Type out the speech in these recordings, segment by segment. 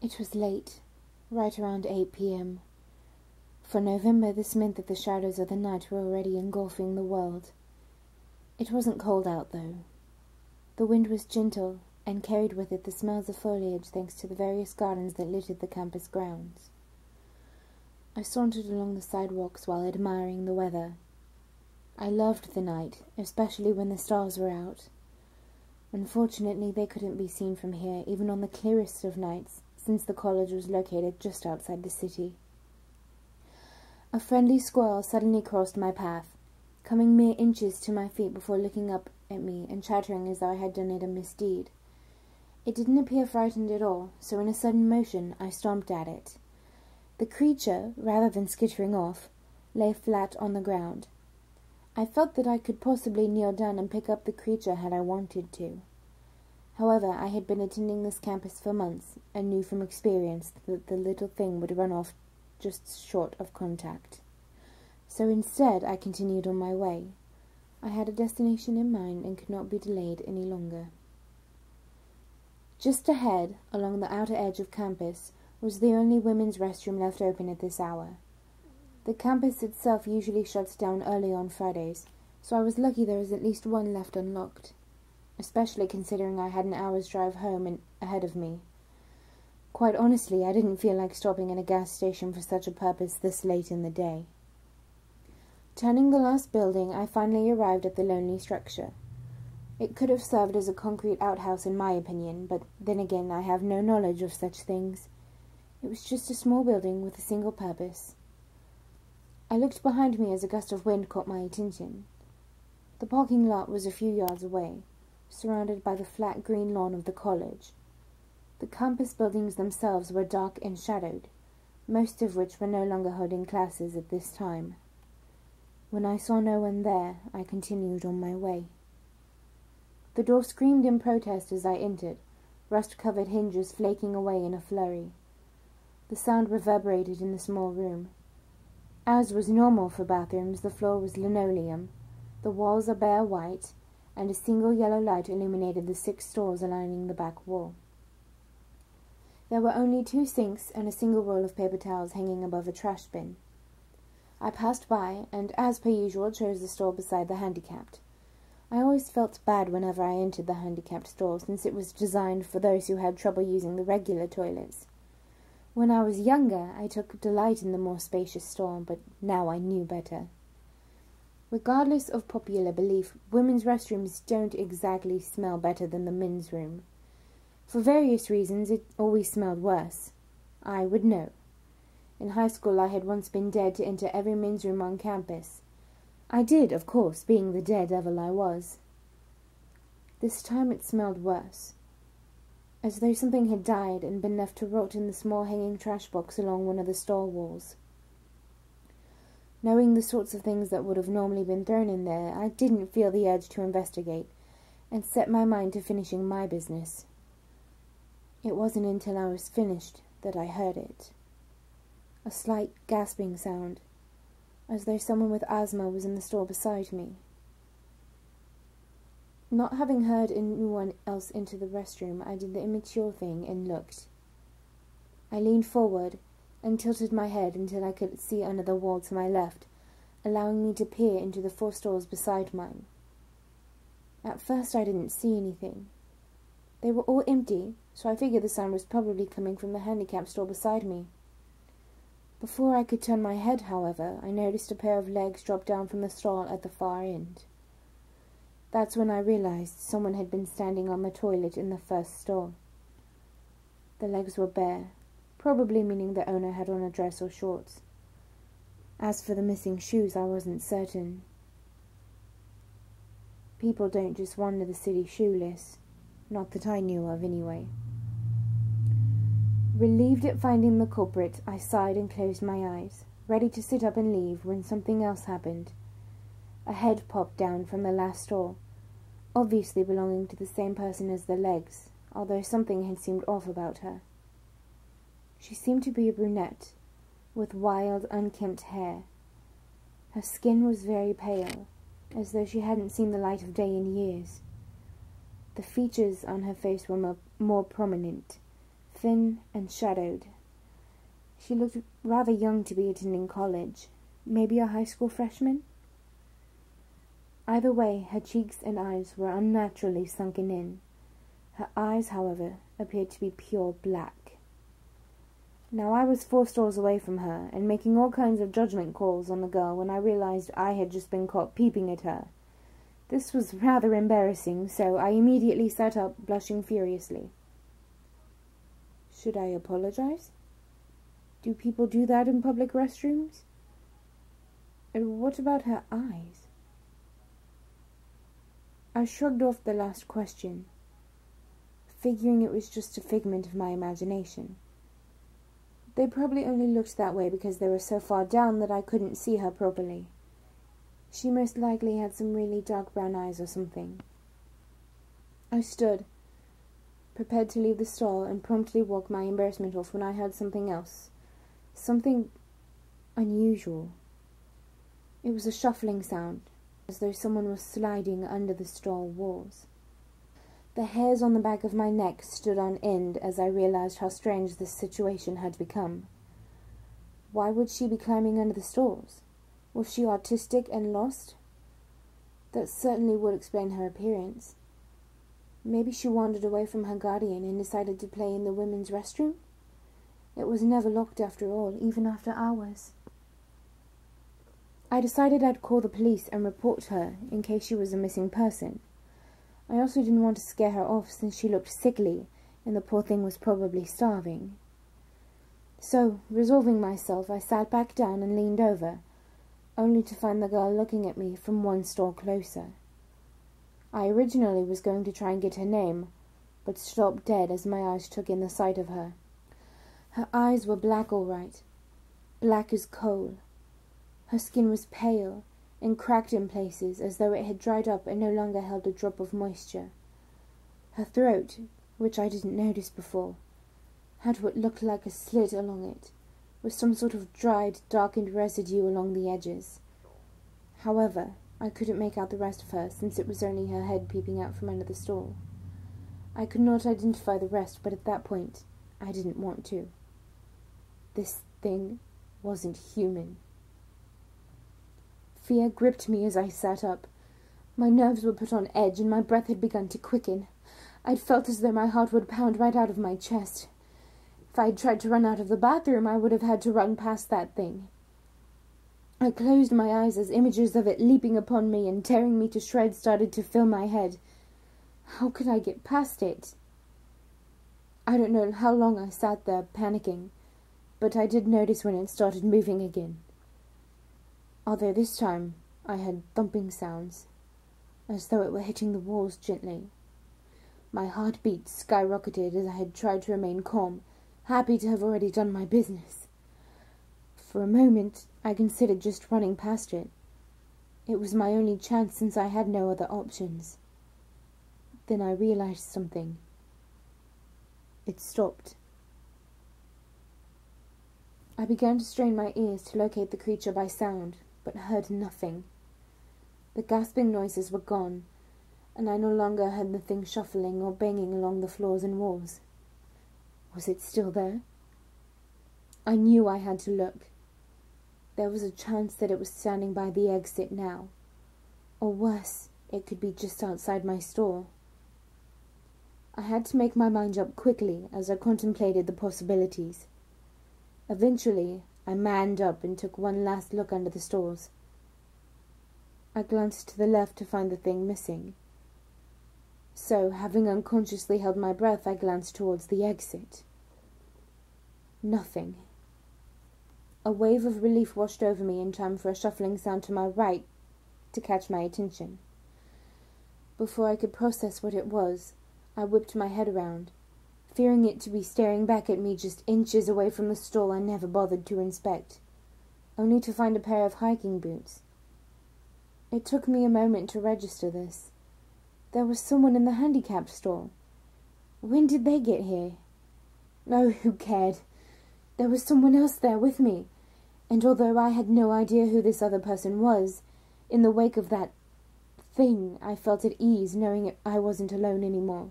It was late, right around 8 p.m. For November, this meant that the shadows of the night were already engulfing the world. It wasn't cold out, though. The wind was gentle, and carried with it the smells of foliage thanks to the various gardens that littered the campus grounds. I sauntered along the sidewalks while admiring the weather. I loved the night, especially when the stars were out. Unfortunately, they couldn't be seen from here, even on the clearest of nights, since the college was located just outside the city. A friendly squirrel suddenly crossed my path, coming mere inches to my feet before looking up at me and chattering as though I had done it a misdeed. It didn't appear frightened at all, so in a sudden motion I stomped at it. The creature, rather than skittering off, lay flat on the ground. I felt that I could possibly kneel down and pick up the creature had I wanted to. However, I had been attending this campus for months, and knew from experience that the little thing would run off just short of contact. So instead, I continued on my way. I had a destination in mind and could not be delayed any longer. Just ahead, along the outer edge of campus, was the only women's restroom left open at this hour. The campus itself usually shuts down early on Fridays, so I was lucky there was at least one left unlocked, especially considering I had an hour's drive home ahead of me. Quite honestly, I didn't feel like stopping at a gas station for such a purpose this late in the day. Turning the last building, I finally arrived at the lonely structure. It could have served as a concrete outhouse in my opinion, but then again I have no knowledge of such things. It was just a small building with a single purpose. I looked behind me as a gust of wind caught my attention. The parking lot was a few yards away, surrounded by the flat green lawn of the college. The campus buildings themselves were dark and shadowed, most of which were no longer holding classes at this time. When I saw no one there, I continued on my way. The door screamed in protest as I entered, rust-covered hinges flaking away in a flurry. The sound reverberated in the small room. As was normal for bathrooms, the floor was linoleum, the walls are bare white, and a single yellow light illuminated the 6 stalls lining the back wall. There were only 2 sinks and a single roll of paper towels hanging above a trash bin. I passed by, and as per usual chose the stall beside the handicapped. I always felt bad whenever I entered the handicapped stall, since it was designed for those who had trouble using the regular toilets. When I was younger, I took delight in the more spacious stall, but now I knew better. Regardless of popular belief, women's restrooms don't exactly smell better than the men's room. For various reasons, it always smelled worse. I would know. In high school, I had once been dared to enter every men's room on campus. I did, of course, being the daredevil I was. This time it smelled worse, as though something had died and been left to rot in the small hanging trash box along one of the stall walls. Knowing the sorts of things that would have normally been thrown in there, I didn't feel the urge to investigate, and set my mind to finishing my business. It wasn't until I was finished that I heard it. A slight gasping sound, as though someone with asthma was in the stall beside me. Not having heard anyone else enter the restroom, I did the immature thing and looked. I leaned forward and tilted my head until I could see under the wall to my left, allowing me to peer into the 4 stalls beside mine. At first I didn't see anything. They were all empty, so I figured the sound was probably coming from the handicap stall beside me. Before I could turn my head, however, I noticed a pair of legs drop down from the stall at the far end. That's when I realized someone had been standing on the toilet in the first stall. The legs were bare, probably meaning the owner had on a dress or shorts. As for the missing shoes, I wasn't certain. People don't just wander the city shoeless. Not that I knew of, anyway. Relieved at finding the culprit, I sighed and closed my eyes, ready to sit up and leave when something else happened. A head popped down from the last stall, obviously belonging to the same person as the legs, although something had seemed off about her. She seemed to be a brunette, with wild, unkempt hair. Her skin was very pale, as though she hadn't seen the light of day in years. The features on her face were more prominent, thin and shadowed. She looked rather young to be attending college, maybe a high school freshman. Either way, her cheeks and eyes were unnaturally sunken in. Her eyes, however, appeared to be pure black. Now I was 4 stores away from her, and making all kinds of judgment calls on the girl when I realized I had just been caught peeping at her. This was rather embarrassing, so I immediately sat up, blushing furiously. Should I apologize? Do people do that in public restrooms? And what about her eyes? I shrugged off the last question, figuring it was just a figment of my imagination. They probably only looked that way because they were so far down that I couldn't see her properly. She most likely had some really dark brown eyes or something. I stood, prepared to leave the stall and promptly walk my embarrassment off when I heard something else. Something unusual. It was a shuffling sound, as though someone was sliding under the stall walls. The hairs on the back of my neck stood on end as I realized how strange this situation had become. Why would she be climbing under the stalls? Was she autistic and lost? That certainly would explain her appearance. Maybe she wandered away from her guardian and decided to play in the women's restroom? It was never locked after all, even after hours. I decided I'd call the police and report her in case she was a missing person. I also didn't want to scare her off since she looked sickly and the poor thing was probably starving. So, resolving myself, I sat back down and leaned over, only to find the girl looking at me from 1 stall closer. I originally was going to try and get her name, but stopped dead as my eyes took in the sight of her. Her eyes were black all right, black as coal. Her skin was pale and cracked in places as though it had dried up and no longer held a drop of moisture. Her throat, which I didn't notice before, had what looked like a slit along it, with some sort of dried, darkened residue along the edges. However, I couldn't make out the rest of her, since it was only her head peeping out from under the stall. I could not identify the rest, but at that point, I didn't want to. This thing wasn't human. Fear gripped me as I sat up. My nerves were put on edge, and my breath had begun to quicken. I'd felt as though my heart would pound right out of my chest. If I'd tried to run out of the bathroom, I would have had to run past that thing. I closed my eyes as images of it leaping upon me and tearing me to shreds started to fill my head. How could I get past it? I don't know how long I sat there, panicking, but I did notice when it started moving again. Although this time I heard thumping sounds, as though it were hitting the walls gently. My heartbeat skyrocketed as I had tried to remain calm, happy to have already done my business. For a moment, I considered just running past it. It was my only chance since I had no other options. Then I realized something. It stopped. I began to strain my ears to locate the creature by sound, but heard nothing. The gasping noises were gone, and I no longer heard the thing shuffling or banging along the floors and walls. Was it still there? I knew I had to look. There was a chance that it was standing by the exit now. Or worse, it could be just outside my store. I had to make my mind up quickly as I contemplated the possibilities. Eventually, I manned up and took one last look under the stores. I glanced to the left to find the thing missing. So, having unconsciously held my breath, I glanced towards the exit. Nothing. A wave of relief washed over me in time for a shuffling sound to my right to catch my attention. Before I could process what it was, I whipped my head around, fearing it to be staring back at me just inches away from the stall I never bothered to inspect, only to find a pair of hiking boots. It took me a moment to register this. There was someone in the handicapped stall. When did they get here? Oh, who cared? There was someone else there with me, and although I had no idea who this other person was, in the wake of that thing, I felt at ease knowing I wasn't alone anymore.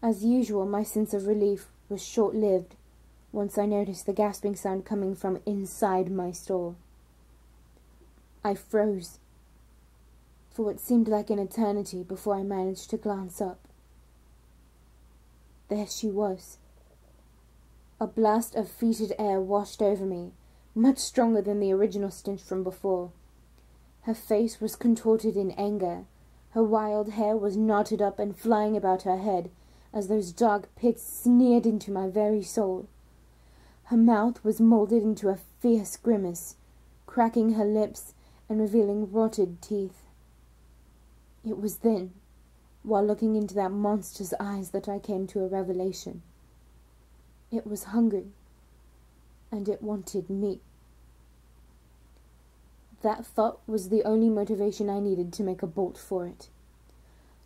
As usual, my sense of relief was short-lived once I noticed the gasping sound coming from inside my store. I froze for what seemed like an eternity before I managed to glance up. There she was. A blast of fetid air washed over me, much stronger than the original stench from before. Her face was contorted in anger. Her wild hair was knotted up and flying about her head as those dark pits sneered into my very soul. Her mouth was molded into a fierce grimace, cracking her lips and revealing rotted teeth. It was then, while looking into that monster's eyes, that I came to a revelation. It was hungry, and it wanted me. That thought was the only motivation I needed to make a bolt for it.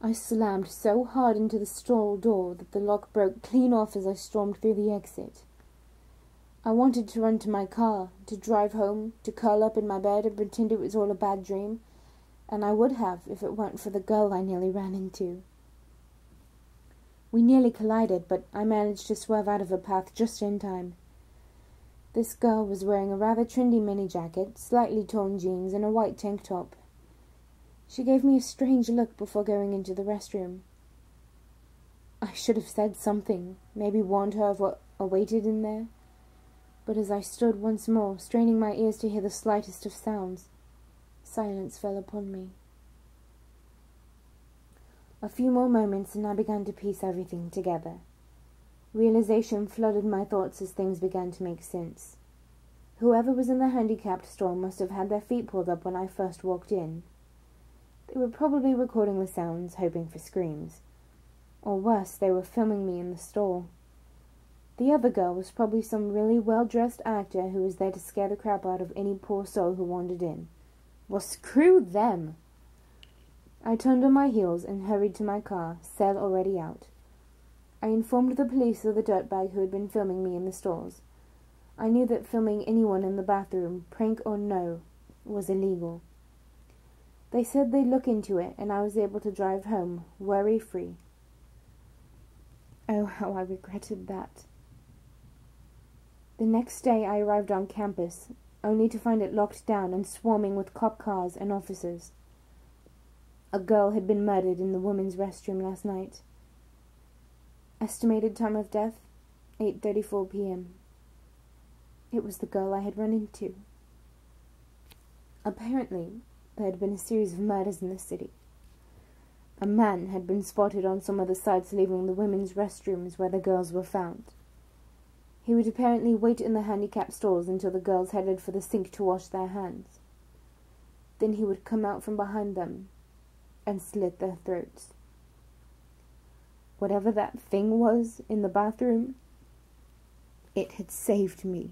I slammed so hard into the stall door that the lock broke clean off as I stormed through the exit. I wanted to run to my car, to drive home, to curl up in my bed and pretend it was all a bad dream, and I would have if it weren't for the girl I nearly ran into. We nearly collided, but I managed to swerve out of her path just in time. This girl was wearing a rather trendy mini jacket, slightly torn jeans, and a white tank top. She gave me a strange look before going into the restroom. I should have said something, maybe warned her of what awaited in there. But as I stood once more, straining my ears to hear the slightest of sounds, silence fell upon me. A few more moments and I began to piece everything together. Realization flooded my thoughts as things began to make sense. Whoever was in the handicapped store must have had their feet pulled up when I first walked in. They were probably recording the sounds, hoping for screams. Or worse, they were filming me in the store. The other girl was probably some really well-dressed actor who was there to scare the crap out of any poor soul who wandered in. Well, screw them! I turned on my heels and hurried to my car, cell already out. I informed the police of the dirtbag who had been filming me in the stores. I knew that filming anyone in the bathroom, prank or no, was illegal. They said they'd look into it, and I was able to drive home, worry-free. Oh, how I regretted that. The next day I arrived on campus, only to find it locked down and swarming with cop cars and officers. A girl had been murdered in the women's restroom last night. Estimated time of death, 8:34 p.m. It was the girl I had run into. Apparently, there had been a series of murders in the city. A man had been spotted on some of the sites leaving the women's restrooms where the girls were found. He would apparently wait in the handicapped stalls until the girls headed for the sink to wash their hands. Then he would come out from behind them and slit their throats. Whatever that thing was in the bathroom, it had saved me.